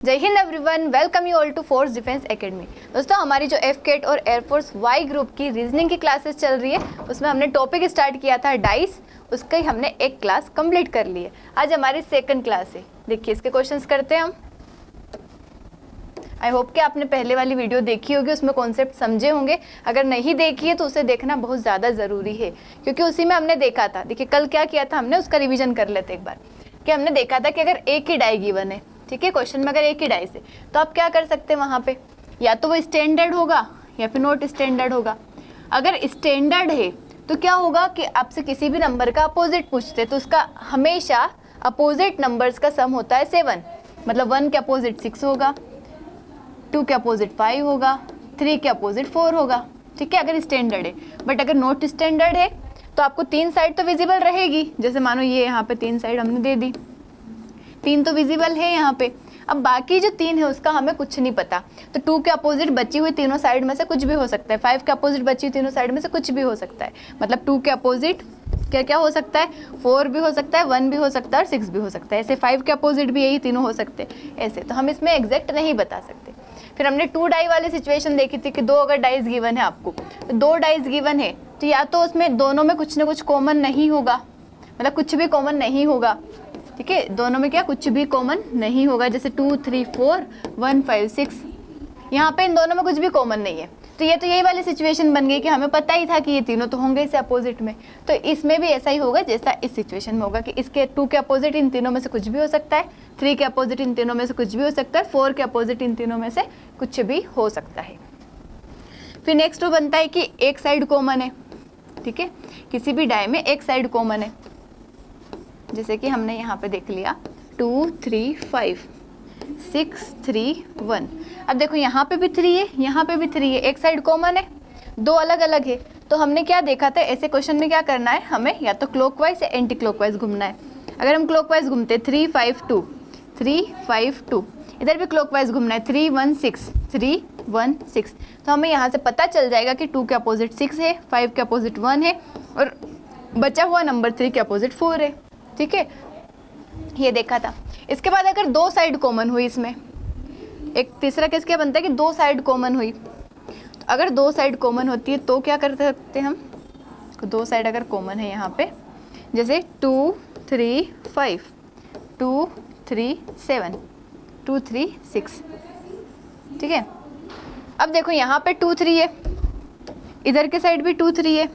जय हिंद everyone, welcome you all to Force Defence Academy. दोस्तों, हमारी जो एफकेट और एयरफोर्स वाई ग्रुप की रीजनिंग की क्लासेस चल रही है, उसमें हमने टॉपिक स्टार्ट किया था डाइस, उसका ही हमने एक क्लास कंप्लीट कर ली है। आज हमारी सेकंड क्लास है। देखिए, इसके क्वेश्चंस करते हैं हम। आई होप कि आपने पहले वाली वीडियो देखी होगी, उसमें कॉन्सेप्ट समझे होंगे। अगर नहीं देखी है तो उसे देखना बहुत ज़्यादा ज़रूरी है, क्योंकि उसी में हमने देखा था। देखिए, कल क्या किया था हमने, उसका रिविजन कर लेते एक बार। कि हमने देखा था कि अगर एक ही डाई गिवन है, ठीक है, क्वेश्चन में अगर एक ही डाइस है, तो आप क्या कर सकते हैं वहाँ पे, या तो वो स्टैंडर्ड होगा या फिर नॉट स्टैंडर्ड होगा। अगर स्टैंडर्ड है तो क्या होगा कि आपसे किसी भी नंबर का अपोजिट पूछते तो उसका हमेशा अपोजिट नंबर्स का सम होता है 7। मतलब 1 के अपोजिट 6 होगा, 2 के अपोजिट 5 होगा, 3 के अपोजिट 4 होगा, ठीक है, अगर स्टैंडर्ड है। बट अगर नॉट स्टैंडर्ड है तो आपको 3 साइड तो विजिबल रहेगी। जैसे मानो ये यहाँ पे 3 साइड हमने दे दी, 3 तो विजिबल है यहाँ पे। अब बाकी जो 3 है उसका हमें कुछ नहीं पता, तो 2 के अपोजिट बची हुई तीनों साइड में से कुछ भी हो सकता है, 5 के अपोजिट बची हुई तीनों साइड में से कुछ भी हो सकता है। मतलब 2 के अपोजिट क्या क्या हो सकता है, 4 भी हो सकता है, 1 भी हो सकता है और 6 भी हो सकता है। ऐसे 5 के अपोजिट भी यही तीनों हो सकते हैं। ऐसे तो हम इसमें एग्जैक्ट नहीं बता सकते। फिर हमने 2 डाई वाली सिचुएशन देखी थी कि 2 अगर डाइज गिवन है आपको, तो 2 डाइज गिवन है तो या तो उसमें दोनों में कुछ ना कुछ कॉमन नहीं होगा, मतलब कुछ भी कॉमन नहीं होगा, ठीक है, दोनों में क्या कुछ भी कॉमन नहीं होगा। जैसे 2 3 4 1 5 6, यहाँ पे इन दोनों में कुछ भी कॉमन नहीं है। तो ये तो यही वाली सिचुएशन बन गई कि हमें पता ही था कि ये तीनों तो होंगे इससे अपोजिट में। तो इसमें भी ऐसा ही होगा जैसा इस सिचुएशन में होगा कि इसके 2 के अपोजिट इन तीनों में से कुछ भी हो सकता है, 3 के अपोजिट इन तीनों में से कुछ भी हो सकता है, 4 के अपोजिट इन तीनों में से कुछ भी हो सकता है। फिर नेक्स्ट बनता है कि एक साइड कॉमन है, ठीक है, किसी भी डाई में एक साइड कॉमन है। जैसे कि हमने यहाँ पे देख लिया 2 3 5 6 3 1। अब देखो यहाँ पे भी 3 है, यहाँ पे भी 3 है, एक साइड कॉमन है, दो अलग अलग है। तो हमने क्या देखा था, ऐसे क्वेश्चन में क्या करना है, हमें या तो क्लॉकवाइज या एंटी क्लॉकवाइज घूमना है। अगर हम क्लॉकवाइज घूमते 3 5 2 3 5 2, इधर भी क्लॉकवाइज घूमना है 3 1 6 3 1 6, तो हमें यहाँ से पता चल जाएगा कि 2 के अपोजिट 6 है, 5 के अपोजिट 1 है और बचा हुआ नंबर 3 के अपोजिट 4 है, ठीक है, ये देखा था। इसके बाद अगर 2 साइड कॉमन हुई, इसमें एक तीसरा केस क्या बनता है कि 2 साइड कॉमन हुई। तो अगर 2 साइड कॉमन होती है तो क्या कर सकते हैं हम, 2 साइड अगर कॉमन है यहाँ पे, जैसे 2 3 5 2 3 7 2 3 6, ठीक है। अब देखो यहाँ पे 2 3 है, इधर के साइड भी 2 3 है।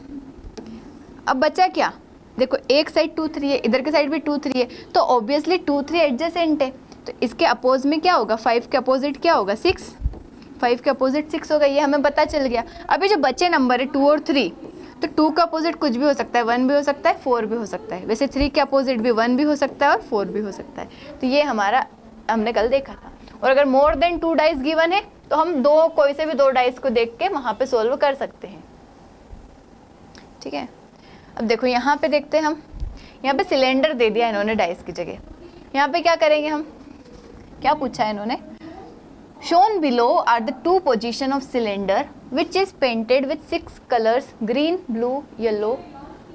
अब बचा क्या, देखो एक साइड 2 3 है, इधर के साइड भी 2 3 है, तो ऑब्वियसली 2 3 एडजेसेंट है। तो इसके अपोज में क्या होगा, 5 के अपोजिट क्या होगा 6, 5 के अपोजिट 6 होगा, ये हमें पता चल गया। अभी जो बचे नंबर है 2 और 3, तो 2 का अपोजिट कुछ भी हो सकता है, 1 भी हो सकता है, 4 भी हो सकता है। वैसे 3 के अपोजिट भी 1 भी हो सकता है और 4 भी हो सकता है। तो ये हमारा हमने कल देखा था। और अगर मोर देन 2 डाइस गिवन है तो हम कोई से भी 2 डाइस को देख के वहाँ पे सोल्व कर सकते हैं, ठीक है। अब देखो यहाँ पे देखते हैं हम, यहाँ पे सिलेंडर दे दिया इन्होंने डाइस की जगह। यहाँ पे क्या करेंगे हम, क्या पूछा है इन्होंने, shown below are the 2 position of cylinder which is painted with 6 colours green blue yellow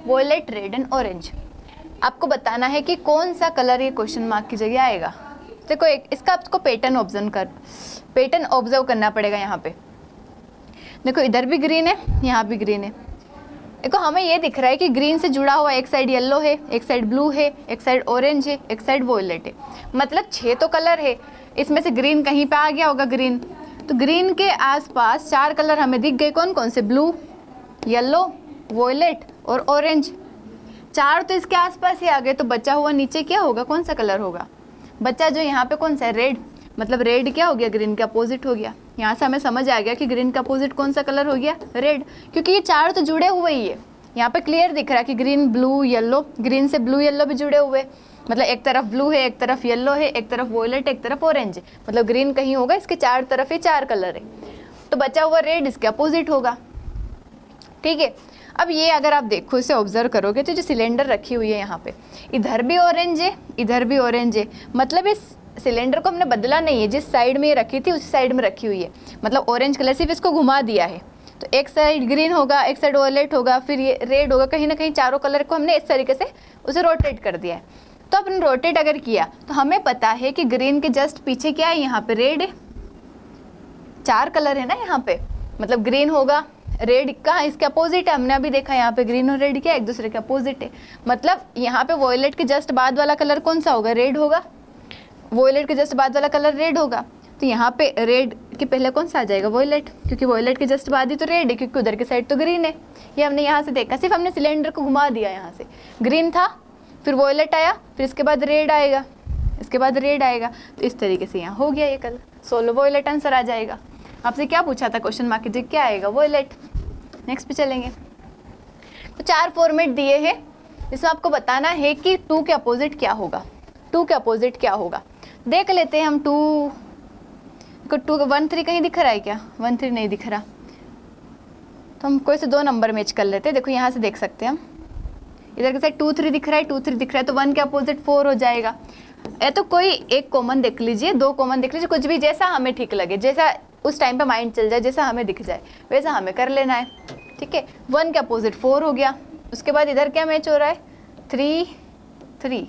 violet red and orange. आपको बताना है कि कौन सा कलर ये क्वेश्चन मार्क की जगह आएगा। देखो इसका आपको पैटर्न ऑब्जर्व करना पड़ेगा। यहाँ पे देखो इधर भी ग्रीन है, यहाँ भी ग्रीन है। देखो हमें ये दिख रहा है कि ग्रीन से जुड़ा हुआ एक साइड येलो है, एक साइड ब्लू है, एक साइड ऑरेंज है, एक साइड वॉयलेट है। मतलब 6 तो कलर है, इसमें से ग्रीन कहीं पे आ गया होगा ग्रीन। तो ग्रीन के आसपास 4 कलर हमें दिख गए, कौन कौन से, ब्लू येलो वॉयलेट और ऑरेंज। 4 तो इसके आसपास ही आ गए, तो बचा हुआ नीचे क्या होगा, कौन सा कलर होगा, बचा जो यहाँ पे कौन सा है, रेड। मतलब रेड क्या हो गया, ग्रीन का अपोजिट हो गया। यहाँ से हमें समझ आ गया कि ग्रीन का अपोजिट कौन सा कलर हो गया, रेड, क्योंकि ये 4 तो जुड़े हुए ही है। यहाँ पे क्लियर दिख रहा है कि ग्रीन ब्लू येलो, ग्रीन से ब्लू येलो भी जुड़े हुए, मतलब एक तरफ ब्लू है, एक तरफ येलो है, एक तरफ वॉयलेट, एक तरफ ऑरेंज है। मतलब ग्रीन कहीं होगा, इसके 4 तरफ ही 4 कलर है। तो बचा हुआ रेड इसके अपोजिट होगा, ठीक है। अब ये अगर आप देखो, इसे ऑब्जर्व करोगे तो जो सिलेंडर रखी हुई है यहाँ पे, इधर भी ऑरेंज है, इधर भी ऑरेंज है। मतलब इस सिलेंडर को हमने बदला नहीं है, जिस साइड में ये रखी थी उसी साइड में रखी हुई है। मतलब ऑरेंज कलर सिर्फ इसको घुमा दिया है, तो एक साइड ग्रीन होगा, एक साइड वॉयलेट होगा, फिर ये रेड होगा। कहीं ना कहीं चारों कलर को हमने इस तरीके से उसे रोटेट कर दिया है। तो अपन रोटेट अगर किया तो हमें पता है कि ग्रीन के जस्ट पीछे क्या है, यहाँ पे रेड है। 4 कलर है ना यहाँ पे, मतलब ग्रीन होगा, रेड कहाँ इसके अपोजिट है, हमने अभी देखा यहाँ पे ग्रीन और रेड क्या एक दूसरे के अपोजिट है। मतलब यहाँ पे वॉयलेट के जस्ट बाद वाला कलर कौन सा होगा, रेड होगा। वॉयलेट के जस्ट बाद वाला कलर रेड होगा, तो यहाँ पे रेड के पहले कौन सा आ जाएगा, वॉयलेट, क्योंकि वॉयलेट के जस्ट बाद ही तो रेड है, क्योंकि उधर के साइड तो ग्रीन है। ये हमने यहाँ से देखा, सिर्फ हमने सिलेंडर को घुमा दिया, यहाँ से ग्रीन था, फिर वॉयलेट आया, फिर इसके बाद रेड आएगा, इसके बाद रेड आएगा, तो इस तरीके से यहाँ हो गया ये कलर। सोलो वॉयलेट आंसर आ जाएगा। आपसे क्या पूछा था क्वेश्चन मार्क कीजिए, क्या आएगा, वॉयलेट। नेक्स्ट पे चलेंगे। तो 4 फॉर्मेट दिए हैं, इसमें आपको बताना है कि 2 के अपोजिट क्या होगा, 2 के अपोजिट क्या होगा। देख लेते हैं हम 2 1 3 कहीं दिख रहा है क्या, 1 3 नहीं दिख रहा, तो हम कोई से 2 नंबर मैच कर लेते हैं। देखो यहाँ से देख सकते हैं हम, इधर के साइड 2 3 दिख रहा है, 2 3 दिख रहा है, तो 1 के अपोजिट 4 हो जाएगा। या तो कोई एक कॉमन देख लीजिए, 2 कॉमन देख लीजिए, कुछ भी जैसा हमें ठीक लगे, जैसा उस टाइम पे माइंड चल जाए, जैसा हमें दिख जाए वैसा हमें कर लेना है, ठीक है। 1 के अपोजिट 4 हो गया, उसके बाद इधर क्या मैच हो रहा है, 3 3,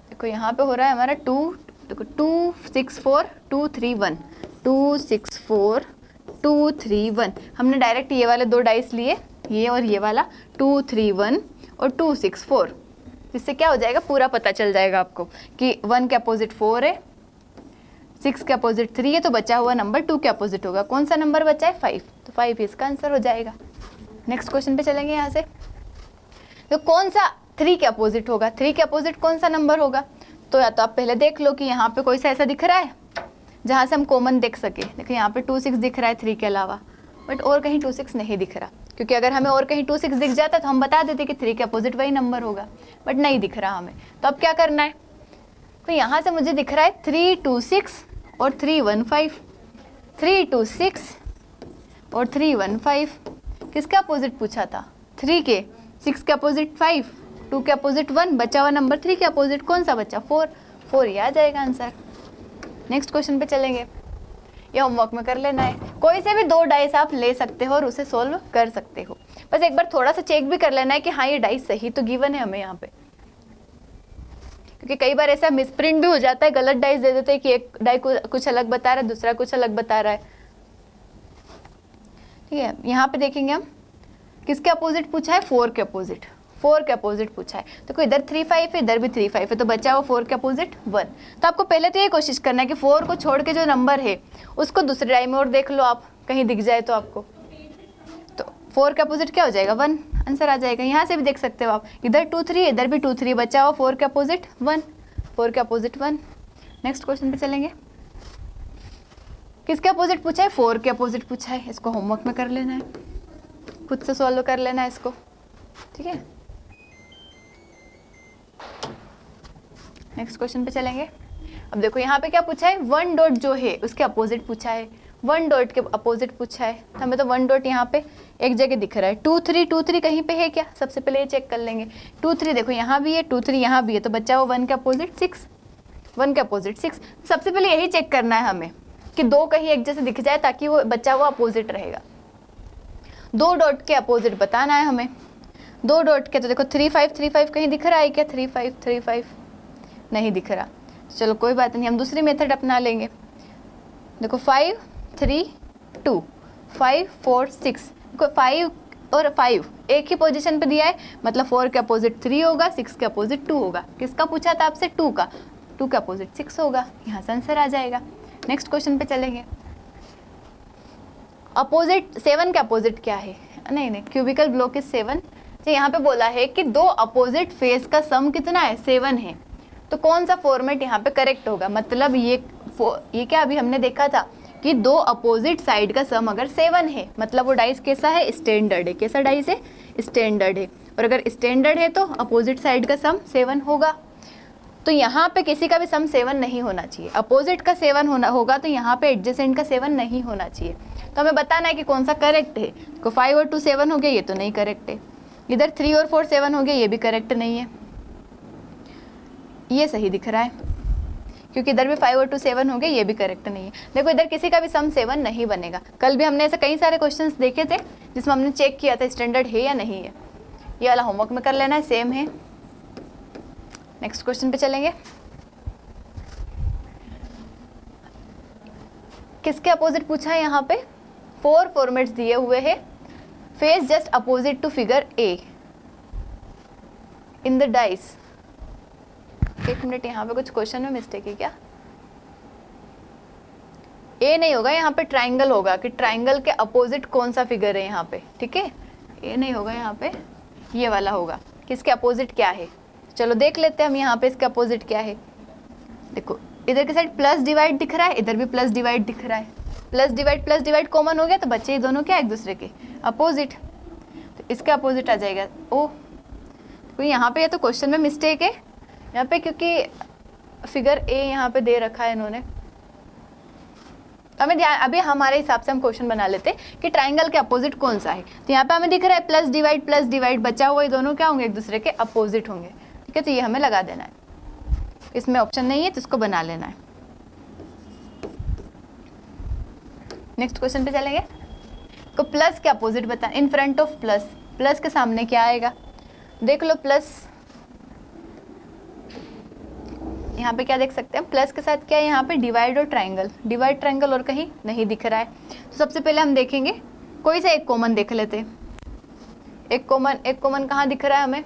देखो यहाँ पे हो रहा है हमारा 2, देखो 2 6 4 2 3 1, 2 6 4 2 3 1। हमने डायरेक्ट ये वाले 2 डाइस लिए, ये और ये वाला, 2 3 1 और 2 6 4। इससे क्या हो जाएगा, पूरा पता चल जाएगा आपको कि 1 के अपोजिट 4 है, 6 के अपोजिट 3 है, तो बचा हुआ नंबर 2 के अपोजिट होगा। कौन सा नंबर बचा है, 5, तो 5 इसका आंसर हो जाएगा। नेक्स्ट क्वेश्चन पे चलेंगे यहाँ से। तो कौन सा 3 के अपोजिट होगा, 3 के अपोजिट कौन सा नंबर होगा, तो या तो आप पहले देख लो कि यहाँ पे कोई सा ऐसा दिख रहा है जहाँ से हम कॉमन देख सके। देखो यहाँ पे 2 6 दिख रहा है 3 के अलावा, बट और कहीं 2 6 नहीं दिख रहा, क्योंकि अगर हमें और कहीं 2 6 दिख जाता तो हम बता देते कि 3 के अपोजिट वही नंबर होगा, बट नहीं दिख रहा हमें। तो अब क्या करना है, तो यहाँ से मुझे दिख रहा है 3 2 6 और 3 1 5, 3 2 6 और 3 1 5। किसके अपोजिट पूछा था, 3 के, 6 के अपोजिट 5, 2 के अपोजिट 1, बचा हुआ नंबर 3 के अपोजिट कौन सा बचा, 4, 4 ये आ जाएगा आंसर। नेक्स्ट क्वेश्चन पे चलेंगे, ये होमवर्क में कर लेना है। कोई से भी 2 डाइस आप ले सकते हो और उसे सोल्व कर सकते हो, बस एक बार थोड़ा सा चेक भी कर लेना है कि हाँ ये डाइस सही तो गिवन है हमें यहाँ पे, क्योंकि कई बार ऐसा मिसप्रिंट भी हो जाता है, गलत डाइस दे देते हैं कि एक डाई कुछ अलग बता रहा है, दूसरा कुछ अलग बता रहा है, ठीक है। यहाँ पे देखेंगे हम किसके अपोजिट पूछा है, 4 के अपोजिट, 4 के अपोजिट पूछा है, तो कोई इधर 3 5 है, इधर भी 3 5 है, तो बचा हुआ 4 के अपोजिट 1। तो आपको पहले तो ये कोशिश करना है कि 4 को छोड़ के जो नंबर है उसको दूसरे डाई में और देख लो आप, कहीं दिख जाए तो आपको, तो 4 के अपोजिट क्या हो जाएगा, 1 आंसर आ जाएगा। यहाँ से भी देख सकते हो आप, इधर 2 3 इधर भी 2 3, बचा हुआ 4 के अपोजिट 1, 4 के अपोजिट 1। नेक्स्ट क्वेश्चन पे चलेंगे, किसके अपोजिट पूछा है, 4 के अपोजिट पूछा है, इसको होमवर्क में कर लेना है, खुद से सॉल्व कर लेना है इसको, ठीक है। नेक्स्ट क्वेश्चन पे चलेंगे। अब देखो यहाँ पे क्या पूछा है, 1 डॉट जो है उसके अपोजिट पूछा है, 1 डॉट के अपोजिट पूछा है, तो हमें तो 1 डॉट यहाँ पे एक जगह दिख रहा है। 2 3 कहीं पे है क्या, सबसे पहले ये चेक कर लेंगे। 2 3 देखो यहाँ भी है, 2 3 यहाँ भी है, तो बच्चा वो 1 के अपोजिट 6, 1 के अपोजिट 6। सबसे पहले यही चेक करना है हमें कि 2 कहीं एक जैसे दिख जाए, ताकि वो बच्चा वो अपोजिट रहेगा। 2 डॉट के अपोजिट बताना है हमें, 2 डॉट के, तो देखो 3 5 कहीं दिख रहा है क्या, 3 5 नहीं दिख रहा, चलो कोई बात नहीं, हम दूसरी मेथड अपना लेंगे। देखो 5 3 2, 5 4 6, देखो 5 और 5 एक ही पोजीशन पे दिया है, मतलब 4 के अपोजिट 3 होगा, 6 के अपोजिट 2 होगा। किसका पूछा था आपसे, 2 का, 2 के अपोजिट 6 होगा, यहाँ से आंसर आ जाएगा। नेक्स्ट क्वेश्चन पे चलेंगे। अपोजिट 7 के अपोजिट क्या है, नहीं क्यूबिकल ब्लॉक इज 7। तो यहाँ पे बोला है कि 2 अपोजिट फेस का सम कितना है, 7 है, तो कौन सा फॉर्मेट यहाँ पे करेक्ट होगा। मतलब ये क्या अभी हमने देखा था कि 2 अपोजिट साइड का सम अगर 7 है, मतलब वो डाइस कैसा है, स्टैंडर्ड है। कैसा डाइस है, स्टैंडर्ड है, और अगर स्टैंडर्ड है तो अपोजिट साइड का सम 7 होगा। तो यहाँ पे किसी का भी सम 7 नहीं होना चाहिए, अपोजिट का 7 होगा, तो यहाँ पे एडजेसेंट का 7 नहीं होना चाहिए। तो हमें बताना है कि कौन सा करेक्ट है। तो 5 और 2 7 हो गया, ये तो नहीं करेक्ट है। इधर 3 और 4 7 हो गया, ये भी करेक्ट नहीं है। ये सही दिख रहा है, क्योंकि इधर भी 5 और 2 7 हो गए, ये भी करेक्ट नहीं है। देखो इधर किसी का भी सम 7 नहीं बनेगा। कल भी हमने ऐसे कई सारे क्वेश्चंस देखे थे जिसमें हमने चेक किया था स्टैंडर्ड है या नहीं है। ये वाला होमवर्क में कर लेना है, सेम है। नेक्स्ट क्वेश्चन पे चलेंगे। किसके अपोजिट पूछा है यहाँ पे? 4 फॉर्मेट्स दिए हुए हैं, face just opposite to figure A in the dice. एक मिनट, यहाँ पे कुछ क्वेश्चन में मिस्टेक है क्या? ए नहीं होगा, यहाँ पे ट्राइंगल होगा कि ट्राइंगल के अपोजिट कौन सा फिगर है यहाँ पे, ठीक है। ए नहीं होगा, यहाँ पे ये वाला होगा। किसके अपोजिट क्या है, चलो देख लेते हैं हम यहाँ पे इसके अपोजिट क्या है। देखो इधर की साइड प्लस डिवाइड दिख रहा है, इधर भी प्लस डिवाइड दिख रहा है। प्लस डिवाइड कॉमन हो गया तो बच्चे ये दोनों क्या एक दूसरे के अपोजिट, तो इसके अपोजिट आ जाएगा। ओ तो यहाँ पे ये तो क्वेश्चन में मिस्टेक है यहाँ पे, क्योंकि फिगर ए यहाँ पे दे रखा है इन्होंने। हमें ध्यान, अभी हमारे हिसाब से हम क्वेश्चन बना लेते हैं कि ट्राइंगल के अपोजिट कौन सा है। तो यहाँ पे हमें दिख रहा है प्लस डिवाइड, बचा हुआ ये दोनों क्या होंगे, एक दूसरे के अपोजिट होंगे, ठीक है। तो ये हमें लगा देना है, इसमें ऑप्शन नहीं है तो इसको बना लेना है। नेक्स्ट क्वेश्चन पे चलेंगे। तो प्लस के अपोजिट बता, in front of plus, plus के सामने क्या आएगा, देख लो। प्लस यहाँ पे क्या देख सकते हैं, प्लस के साथ क्या है यहाँ पे, डिवाइड और ट्राइंगल। डिवाइड ट्राइंगल और कहीं नहीं दिख रहा है, तो सबसे पहले हम देखेंगे कोई सा एक कॉमन देख लेते हैं। एक कॉमन कहाँ दिख रहा है हमें,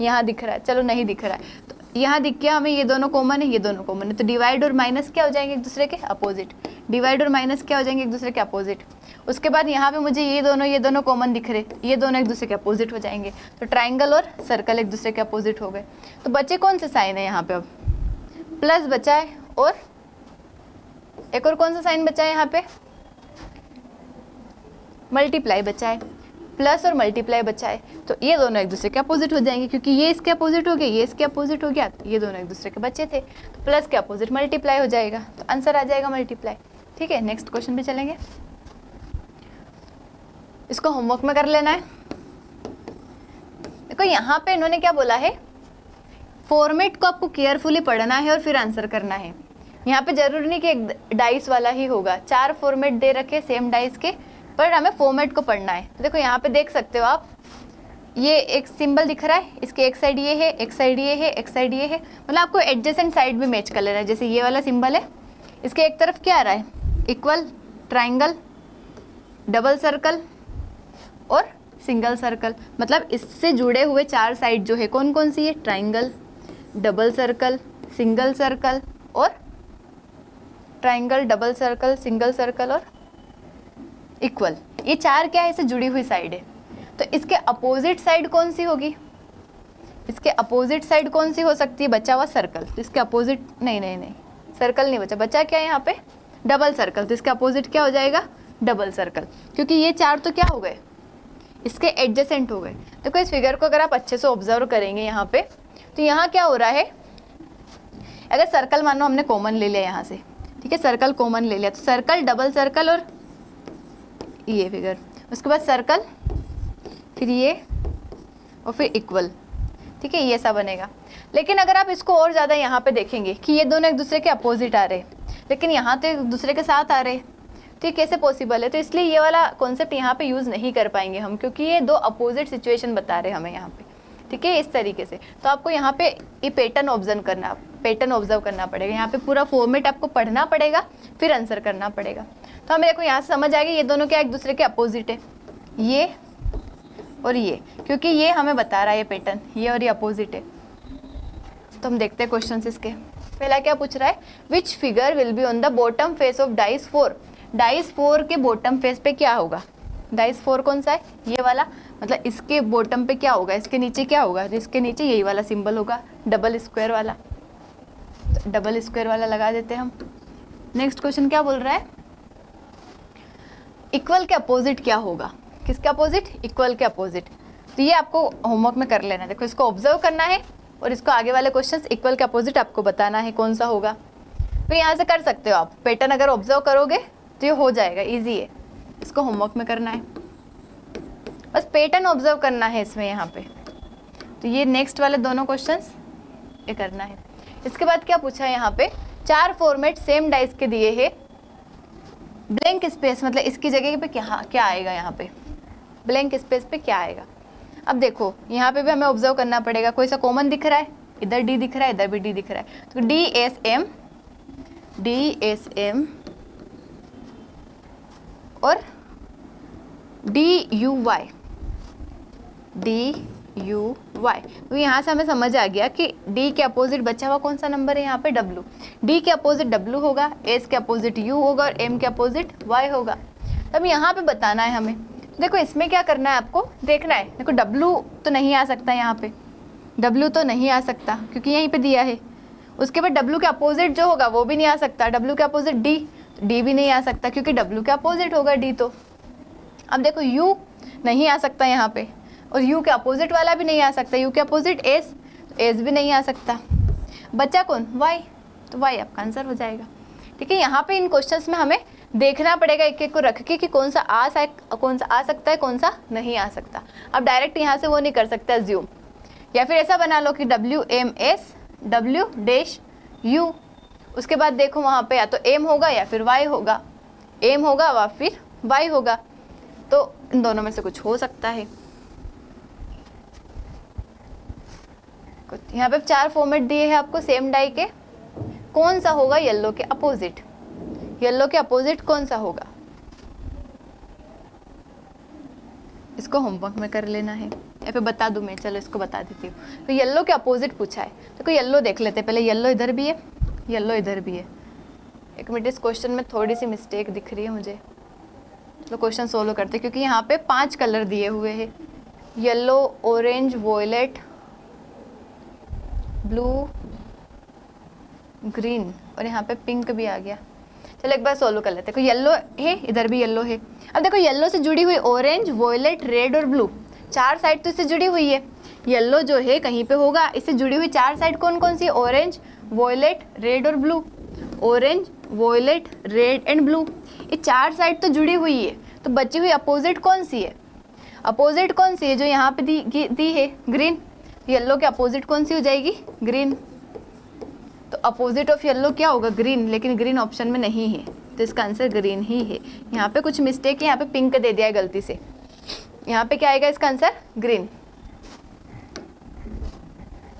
यहाँ दिख रहा है। चलो नहीं दिख रहा है तो यहाँ दिख गया हमें, ये दोनों कॉमन है, ये दोनों कॉमन है, तो डिवाइड और माइनस क्या हो जाएंगे एक दूसरे के अपोजिट। डिवाइड और माइनस क्या हो जाएंगे एक दूसरे के अपोजिट। उसके बाद यहाँ पे मुझे ये दोनों कॉमन दिख रहे, ये दोनों एक दूसरे के अपोजिट हो जाएंगे, तो ट्राइंगल और सर्कल एक दूसरे के अपोजिट हो गए। तो बच्चे कौन से साइन है यहाँ पे, अब प्लस बचा है और एक और कौन सा साइन बचा है यहाँ पे, मल्टीप्लाई बचा है। प्लस और मल्टीप्लाई बचा है, तो ये दोनों एक दूसरे के अपोजिट हो जाएंगे, क्योंकि ये इसके अपोजिट हो गया, ये इसके अपोजिट हो गया, तो ये दोनों एक दूसरे के बच्चे थे, तो प्लस के अपोजिट मल्टीप्लाई हो जाएगा, तो आंसर आ जाएगा मल्टीप्लाई, ठीक है। नेक्स्ट क्वेश्चन पे चलेंगे, इसको होमवर्क में कर लेना है। देखो यहाँ पे इन्होंने क्या बोला है, फॉर्मेट को आपको केयरफुली पढ़ना है और फिर आंसर करना है। यहाँ पे जरूरी नहीं कि एक डाइस वाला ही होगा, 4 फॉर्मेट दे रखे सेम डाइस के, पर हमें फॉर्मेट को पढ़ना है। तो देखो यहाँ पे देख सकते हो आप, ये एक सिंबल दिख रहा है, इसके एक साइड ये है, एक साइड ये है, एक साइड ये है, मतलब आपको एडजेसेंट साइड भी मैच कर लेना है। जैसे ये वाला सिंबल है, इसके एक तरफ क्या आ रहा है, इक्वल, ट्राइंगल, डबल सर्कल और सिंगल सर्कल, मतलब इससे जुड़े हुए 4 साइड जो है कौन कौन सी है, triangle, double circle, single circle और triangle, double circle, single circle और इक्वल। ये 4 क्या है, इससे जुड़ी हुई साइड है। तो इसके अपोजिट साइड कौन सी होगी, इसके अपोजिट साइड कौन सी हो सकती है, बचा हुआ सर्कल। तो इसके अपोजिट नहीं सर्कल नहीं बचा, बचा क्या है यहाँ पे, डबल सर्कल। तो इसके अपोजिट क्या हो जाएगा, डबल सर्कल, क्योंकि ये 4 तो क्या हो गए, इसके एडजेसेंट हो गए। देखो इस फिगर को अगर आप अच्छे से ऑब्जर्व करेंगे यहाँ पे, तो यहाँ क्या हो रहा है, अगर सर्कल मानो हमने कॉमन ले लिया यहाँ से, ठीक है, सर्कल कॉमन ले लिया, तो सर्कल, डबल सर्कल और ये फिगर, उसके बाद सर्कल, फिर ये और फिर इक्वल, ठीक है, ये सब बनेगा। लेकिन अगर आप इसको और ज़्यादा यहाँ पे देखेंगे कि ये दोनों एक दूसरे के अपोजिट आ रहे, लेकिन यहाँ तो एक दूसरे के साथ आ रहे, तो ये कैसे पॉसिबल है। तो इसलिए ये वाला कॉन्सेप्ट यहाँ पे यूज़ नहीं कर पाएंगे हम, क्योंकि ये 2 अपोजिट सिचुएशन बता रहे हमें यहाँ पे, ठीक है, इस तरीके से। तो आपको यहाँ पे ये पैटर्न ऑब्जर्व करना पड़ेगा। यहाँ पे पूरा फॉर्मेट आपको पढ़ना पड़ेगा, फिर आंसर करना पड़ेगा। तो हमें देखो यहाँ से समझ आ गया ये दोनों क्या एक दूसरे के अपोजिट है, ये और ये, क्योंकि ये हमें बता रहा है ये पैटर्न, ये और ये अपोजिट है। तो हम देखते हैं क्वेश्चन इसके। पहला क्या पूछ रहा है, which figure will be on the bottom face of dice 4। Dice 4 के बॉटम फेस पे क्या होगा, डाइस 4 कौन सा है, ये वाला, मतलब इसके बॉटम पे क्या होगा, इसके नीचे क्या होगा, इसके नीचे यही वाला सिंबल होगा, डबल स्क्वायर वाला। तो डबल स्क्वायर वाला लगा देते हैं हम। नेक्स्ट क्वेश्चन क्या बोल रहा है, इक्वल के अपोजिट क्या होगा, किसके अपोजिट, इक्वल के अपोजिट। तो ये आपको होमवर्क में कर लेना है। देखो इसको ऑब्जर्व करना है और इसको आगे वाले क्वेश्चंस इक्वल के अपोजिट आपको बताना है कौन सा होगा। तो यहाँ से कर सकते हो आप, पैटर्न अगर ऑब्जर्व करोगे तो ये हो जाएगा, इजी है। इसको होमवर्क में करना है, बस पैटर्न ऑब्जर्व करना है इसमें यहाँ पे। तो ये नेक्स्ट वाले दोनों क्वेश्चंस ये करना है। इसके बाद क्या पूछा है यहाँ पे, 4 फॉर्मेट सेम डाइस के दिए हैं, ब्लैंक स्पेस, मतलब इसकी जगह पे क्या आएगा, यहाँ पे ब्लैंक स्पेस पे क्या आएगा। अब देखो यहाँ पे भी हमें ऑब्जर्व करना पड़ेगा, कोई सा कॉमन दिख रहा है, इधर डी दिख रहा है, इधर भी डी दिख रहा है, तो DSM और DUY, तो यहाँ से हमें समझ आ गया कि D के अपोजिट बचा हुआ कौन सा नंबर है यहाँ पे W। D के अपोजिट W होगा, S के अपोजिट U होगा और M के अपोजिट Y होगा। तब यहाँ पे बताना है हमें। देखो इसमें क्या करना है, आपको देखना है। देखो W तो नहीं आ सकता यहाँ पे, W तो नहीं आ सकता क्योंकि यहीं पे दिया है। उसके बाद W के अपोजिट जो होगा वो भी नहीं आ सकता। W के अपोजिट D, D भी नहीं आ सकता क्योंकि W के अपोजिट होगा D। तो अब देखो U नहीं आ सकता यहाँ पे, और U के अपोजिट वाला भी नहीं आ सकता। U के अपोजिट S, S भी नहीं आ सकता। बचा कौन? Y, तो Y आपका आंसर हो जाएगा। ठीक है, यहाँ पे इन क्वेश्चंस में हमें देखना पड़ेगा एक एक को रख के कि कौन सा आ सकता है, कौन सा नहीं आ सकता। अब डायरेक्ट यहाँ से वो नहीं कर सकते अज्यूम, या फिर ऐसा बना लो कि WMS W-U, उसके बाद देखो वहाँ पे या तो M होगा या फिर Y होगा, M होगा या फिर Y होगा, तो इन दोनों में से कुछ हो सकता है। यहाँ पे 4 फॉर्मेट दिए हैं आपको सेम डाई के। कौन सा होगा येलो के अपोजिट? येलो के अपोजिट कौन सा होगा, इसको होमवर्क में कर लेना है या फिर बता दूं मैं? चलो इसको बता देती हूँ। तो येलो के अपोजिट पूछा है, तो येलो देख लेते हैं पहले। येलो इधर भी है, येलो इधर भी है। एक मिनट, इस क्वेश्चन में थोड़ी सी मिस्टेक दिख रही है मुझे, तो क्वेश्चन सोल्व करते क्योंकि यहाँ पे 5 कलर दिए हुए हैं, yellow, orange, violet, blue, green और यहाँ पे पिंक भी आ गया। चलो एक बार सोल्व कर लेते हैं। येलो है, इधर भी येलो है। अब देखो येलो से जुड़ी हुई ऑरेंज, वॉयलेट, रेड और ब्लू, 4 साइड तो इससे जुड़ी हुई है। येलो जो है कहीं पे होगा, इससे जुड़ी हुई 4 साइड कौन कौन सी? ऑरेंज, वॉयलेट, रेड और blue. Orange, violet, red and blue, ये 4 साइड तो जुड़ी हुई है। तो बची हुई अपोजिट कौन सी है? अपोजिट कौन सी है? जो यहाँ पे दी है ग्रीन। येलो के अपोजिट कौन सी हो जाएगी? ग्रीन। तो अपोजिट ऑफ येलो क्या होगा? ग्रीन, लेकिन ग्रीन ऑप्शन में नहीं है, तो इसका आंसर ग्रीन ही है। यहाँ पे कुछ मिस्टेक है, यहाँ पे पिंक दे दिया है गलती से। यहाँ पे क्या आएगा इसका आंसर? ग्रीन।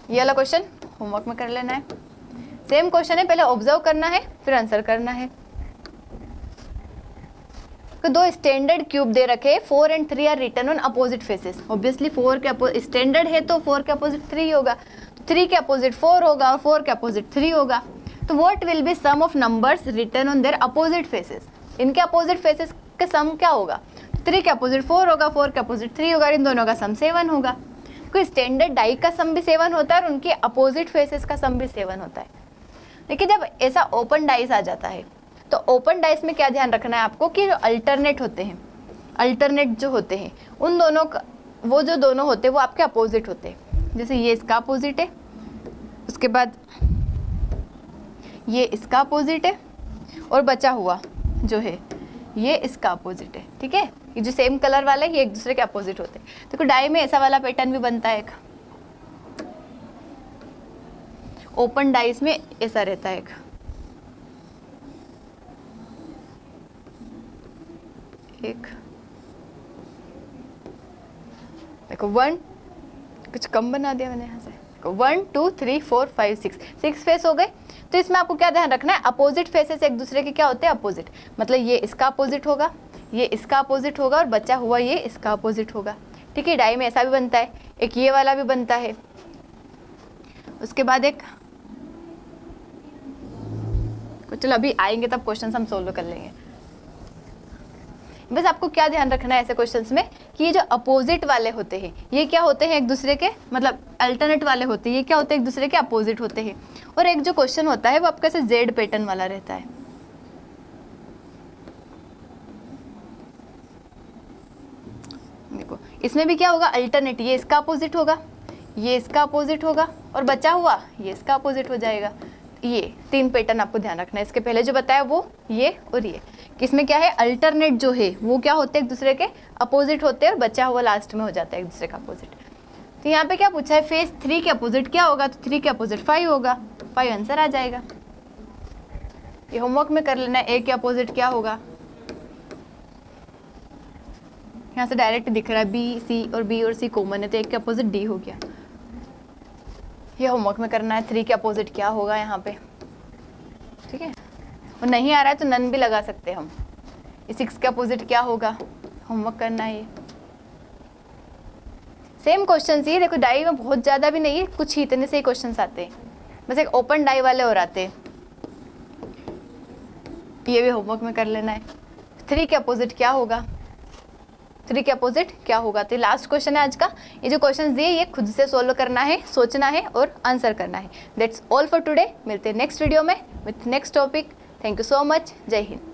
ये वाला क्वेश्चन होमवर्क में कर लेना है। सेम क्वेश्चन है, पहले ऑब्जर्व करना है फिर आंसर करना है। तो 2 स्टैंडर्ड क्यूब दे रखे, 4 and 3 are written on opposite faces. Obviously 4 के स्टैंडर्ड है तो 4 के अपोजिट 3 होगा, 3 के अपोजिट 4 होगा और 4 के अपोजिट 3 होगा। तो what will be sum of numbers written on their opposite faces? इनके अपोजिट फेसेस का सम क्या होगा? 3 के अपोजिट 4 होगा, 4 के अपोजिट 3 होगा, इन दोनों का सम 7 होगा। कोई स्टैंडर्ड डाई का सम भी 7 होता है और उनके अपोजिट फेसेस का सम भी 7 होता है। देखिए जब ऐसा ओपन डाइस आ जाता है तो ओपन डाइस में क्या ध्यान रखना है आपको कि जो अल्टरनेट होते हैं, अल्टरनेट जो होते हैं उन दोनों का, वो जो दोनों होते हैं वो आपके अपोजिट होते हैं। जैसे ये इसका अपोजिट है, उसके बाद ये इसका अपोजिट है और बचा हुआ जो है ये इसका अपोजिट है। ठीक है, ये जो सेम कलर वाले ये एक दूसरे के अपोजिट होते हैं। देखो डाई में ऐसा वाला पैटर्न भी बनता है, एक ओपन डाइस में ऐसा रहता है। एक देखो 1, कुछ कम बना दिया मैंने यहाँ से। देखो 1 2 3 4 5 6 फेस हो गए। तो इसमें आपको क्या ध्यान रखना है? अपोजिट फेसेस एक दूसरे के क्या होते हैं? अपोजिट। मतलब ये इसका अपोजिट होगा, ये इसका अपोजिट होगा और बचा हुआ ये इसका अपोजिट होगा। ठीक है, डाई में ऐसा भी बनता है, एक ये वाला भी बनता है। उसके बाद एक, चलो अभी आएंगे तब क्वेश्चन हम सोल्व कर लेंगे। बस आपको क्या ध्यान रखना है ऐसे क्वेश्चंस में कि ये जो अपोजिट वाले होते हैं ये क्या होते हैं? एक दूसरे के, मतलब अल्टरनेट वाले होते हैं, ये क्या होते हैं? एक दूसरे के अपोजिट होते हैं। और एक जो क्वेश्चन होता है वो आपका ऐसे जेड पैटर्न वाला रहता है। देखो इसमें भी क्या होगा? अल्टरनेट, ये इसका अपोजिट होगा, ये इसका अपोजिट होगा और बचा हुआ ये इसका अपोजिट हो जाएगा। ये 3 पैटर्न आपको ध्यान रखना है। इसके पहले जो बताया वो ये और ये, किसमें क्या है? अल्टरनेट जो है वो क्या होते हैं? एक दूसरे के अपोजिट होते हैं और बचा हुआ लास्ट में हो जाता है एक दूसरे का अपोजिट। तो यहाँ पे क्या पूछा है? फेस 3 के अपोजिट क्या होगा? तो 3 के अपोजिट 5 होगा, 5 आंसर आ जाएगा। ये होमवर्क में कर लेना है। ए के अपोजिट क्या होगा? यहाँ से डायरेक्ट दिख रहा है बी सी, और बी और सी कॉमन है तो एक के अपोजिट डी हो गया। ये होमवर्क में करना है। 3 के अपोजिट क्या होगा यहाँ पे, ठीक है। और नहीं आ रहा है तो नन भी लगा सकते हैं हम। ये 6 के अपोजिट क्या होगा, होमवर्क करना है। ये सेम क्वेश्चन ही देखो, डाई में बहुत ज़्यादा भी नहीं है, कुछ ही इतने से ही क्वेश्चन आते हैं, बस एक ओपन डाई वाले और आते हैं। ये भी होमवर्क में कर लेना है। 3 के अपोजिट क्या होगा, 3 के अपोजिट क्या होगा। तो लास्ट क्वेश्चन है आज का। ये जो क्वेश्चन दिए ये खुद से सोल्व करना है, सोचना है और आंसर करना है। That's all for today. मिलते हैं नेक्स्ट वीडियो में with next topic. Thank you so much. जय हिंद।